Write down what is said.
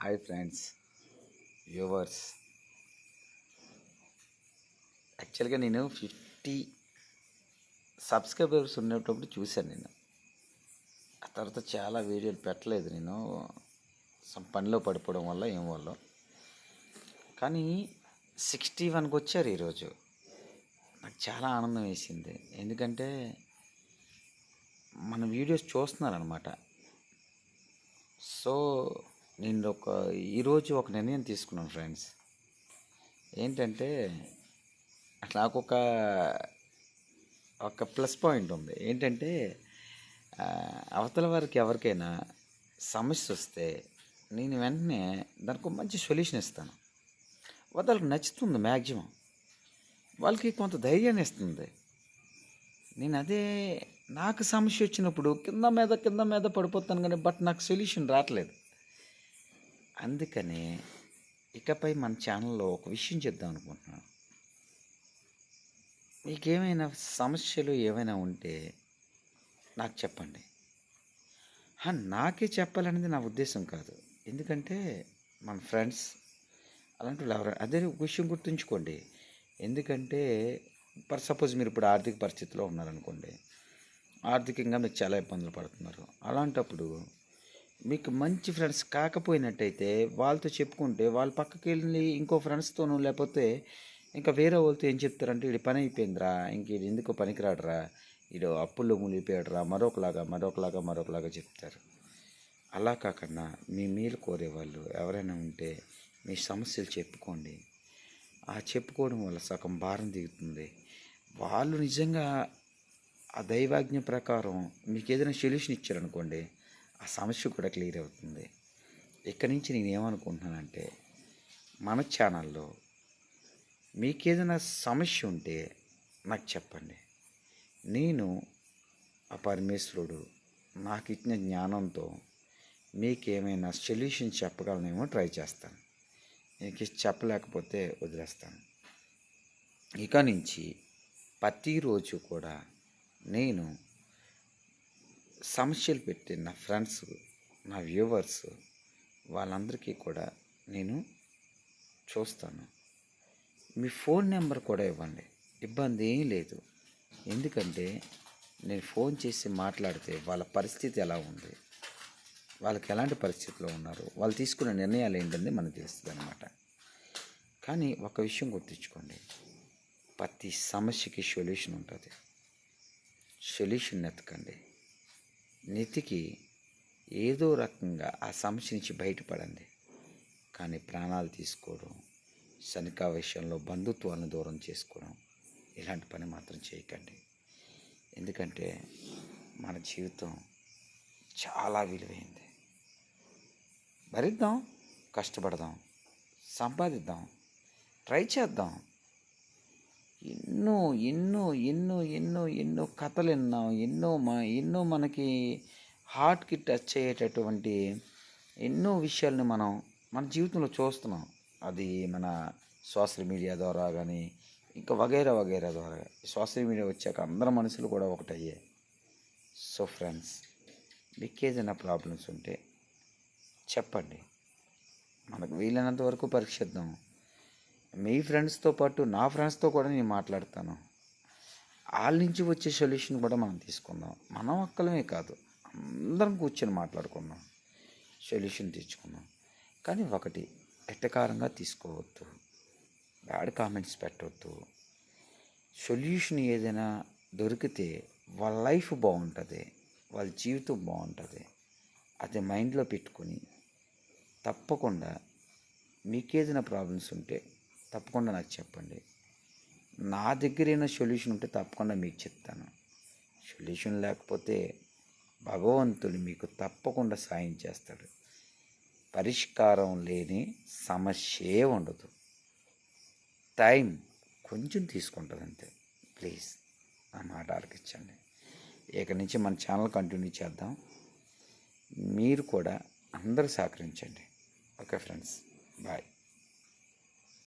Hi friends, viewers. యాక్చువల్గా నేను 50 subscribers ఉన్నప్పుడు చూశాను. నేను ఆ తర్వాత చాలా వీడియోలు పెట్టలేదు. నేను పనిలో పడిపోవడం వల్ల ఏం వల్ల. కానీ 61కి వచ్చారు ఈరోజు. నాకు చాలా ఆనందం వేసింది. ఎందుకంటే మన వీడియోస్ చూస్తున్నారనమాట. సో నేను ఈరోజు ఒక నిర్ణయం తీసుకున్నాను ఫ్రెండ్స్. ఏంటంటే నాకు ఒక ప్లస్ పాయింట్ ఉంది. ఏంటంటే అవతల వారికి ఎవరికైనా సమస్య వస్తే నేను వెంటనే దానికి ఒక మంచి సొల్యూషన్ ఇస్తాను. వాళ్ళకి నచ్చుతుంది. మ్యాక్సిమం వాళ్ళకి కొంత ధైర్యాన్ని ఇస్తుంది. నేను అదే నాకు సమస్య వచ్చినప్పుడు కింద మీద పడిపోతాను, కానీ నాకు సొల్యూషన్ రావట్లేదు. అందుకనే ఇకపై మన ఛానల్లో ఒక విషయం చెప్దాం అనుకుంటున్నాను. మీకేమైనా సమస్యలు ఏమైనా ఉంటే నాకు చెప్పండి. నాకే చెప్పాలనేది నా ఉద్దేశం కాదు. ఎందుకంటే మన ఫ్రెండ్స్ అలాంటి వాళ్ళు ఎవరు అదే విషయం గుర్తుంచుకోండి. ఎందుకంటే సపోజ్ మీరు ఇప్పుడు ఆర్థిక పరిస్థితిలో ఉన్నారనుకోండి, ఆర్థికంగా మీరు చాలా ఇబ్బందులు పడుతున్నారు. అలాంటప్పుడు మీకు మంచి ఫ్రెండ్స్ కాకపోయినట్టయితే వాళ్ళతో చెప్పుకుంటే వాళ్ళు పక్కకి వెళ్ళి ఇంకో ఫ్రెండ్స్తోనూ, లేకపోతే ఇంకా వేరే వాళ్ళతో ఏం చెప్తారంటే, వీడి పని అయిపోయిందిరా, ఇంక వీడు ఎందుకో పనికిరాడురా, వీడు అప్పుల్లో మునిగిపోయాడురా, మరొకలాగా చెప్తారు. అలా కాకుండా మీ మేలు కోరేవాళ్ళు ఎవరైనా ఉంటే మీ సమస్యలు చెప్పుకోండి. ఆ చెప్పుకోవడం వల్ల సగం భారం దిగుతుంది. వాళ్ళు నిజంగా ఆ దైవాజ్ఞ ప్రకారం మీకు ఏదైనా సొల్యూషన్ ఇచ్చారనుకోండి, ఆ సమస్య కూడా క్లియర్ అవుతుంది. ఇక్కడి నుంచి నేను ఏమనుకుంటున్నానంటే, మన ఛానల్లో మీకు ఏదైనా సమస్య ఉంటే నాకు చెప్పండి. నేను ఆ పరమేశ్వరుడు నాకు ఇచ్చిన జ్ఞానంతో మీకేమైనా సొల్యూషన్ చెప్పగలనేమో ట్రై చేస్తాను. మీకు చెప్పలేకపోతే వదిలేస్తాను. ఇక నుంచి ప్రతిరోజు కూడా నేను సమస్యలు పెట్టిన నా ఫ్రెండ్స్, నా వ్యూవర్స్ వాళ్ళందరికీ కూడా నేను చూస్తాను. మీ ఫోన్ నెంబర్ కూడా ఇవ్వండి, ఇబ్బంది ఏం లేదు. ఎందుకంటే నేను ఫోన్ చేసి మాట్లాడితే వాళ్ళ పరిస్థితి ఎలా ఉంది, వాళ్ళకి ఎలాంటి పరిస్థితిలో ఉన్నారు, వాళ్ళు తీసుకున్న నిర్ణయాలు ఏంటంటే మనకు తెలుస్తుంది అన్నమాట. కానీ ఒక విషయం గుర్తుంచుకోండి, ప్రతి సమస్యకి సొల్యూషన్ ఉంటుంది. సొల్యూషన్ వెతకండి. నెతికి ఏదో రకంగా ఆ సమస్య నుంచి బయటపడండి. కానీ ప్రాణాలు తీసుకోవడం, శనికా విషయంలో బంధుత్వాలను దూరం చేసుకోవడం, ఇలాంటి పని మాత్రం చేయకండి. ఎందుకంటే మన జీవితం చాలా విలువైంది. భరిద్దాం, కష్టపడదాం, సంపాదిద్దాం, ట్రై చేద్దాం. ఎన్నో ఎన్నో ఎన్నో ఎన్నో ఎన్నో కథలు విన్నాం. ఎన్నో మనకి హార్ట్కి టచ్ అయ్యేటటువంటి ఎన్నో విషయాల్ని మనం మన జీవితంలో చూస్తున్నాం. అది మన సోషల్ మీడియా ద్వారా కానీ, ఇంకా వగైరా ద్వారా. సోషల్ మీడియా వచ్చాక అందరి మనసులు కూడా ఒకటయ్యాయి. సో ఫ్రెండ్స్, మీకు ఏదైనా ప్రాబ్లమ్స్ ఉంటే చెప్పండి. మనకు వీలైనంత వరకు పరీక్షిద్దాం. మీ ఫ్రెండ్స్తో పాటు నా ఫ్రెండ్స్తో కూడా నేను మాట్లాడతాను. వాళ్ళ నుంచి వచ్చే సొల్యూషన్ కూడా మనం తీసుకుందాం. మనం ఒక్కలమే కాదు, అందరం కూర్చొని మాట్లాడుకుందాం, సొల్యూషన్ తెచ్చుకుందాం. కానీ ఒకటి, ఎట్టకారంగా తీసుకోవద్దు, బ్యాడ్ కామెంట్స్ పెట్టవద్దు. సొల్యూషన్ ఏదైనా దొరికితే వాళ్ళ లైఫ్ బాగుంటుంది, వాళ్ళ జీవితం బాగుంటుంది. అది మైండ్లో పెట్టుకొని తప్పకుండా మీకేదైనా ప్రాబ్లమ్స్ ఉంటే తప్పకుండా నాకు చెప్పండి. నా దగ్గర ఏమైనా సొల్యూషన్ ఉంటే తప్పకుండా మీకు చెప్తాను. సొల్యూషన్ లేకపోతే భగవంతుడు మీకు తప్పకుండా సాయం చేస్తాడు. పరిష్కారం లేని సమస్యే ఉండదు. టైం కొంచెం తీసుకుంటుంది అంతే. ప్లీజ్ నా మాట ఆలకించండి. ఇక నుంచి మన ఛానల్ కంటిన్యూ చేద్దాం. మీరు కూడా అందరూ సహకరించండి. Okay friends, bye.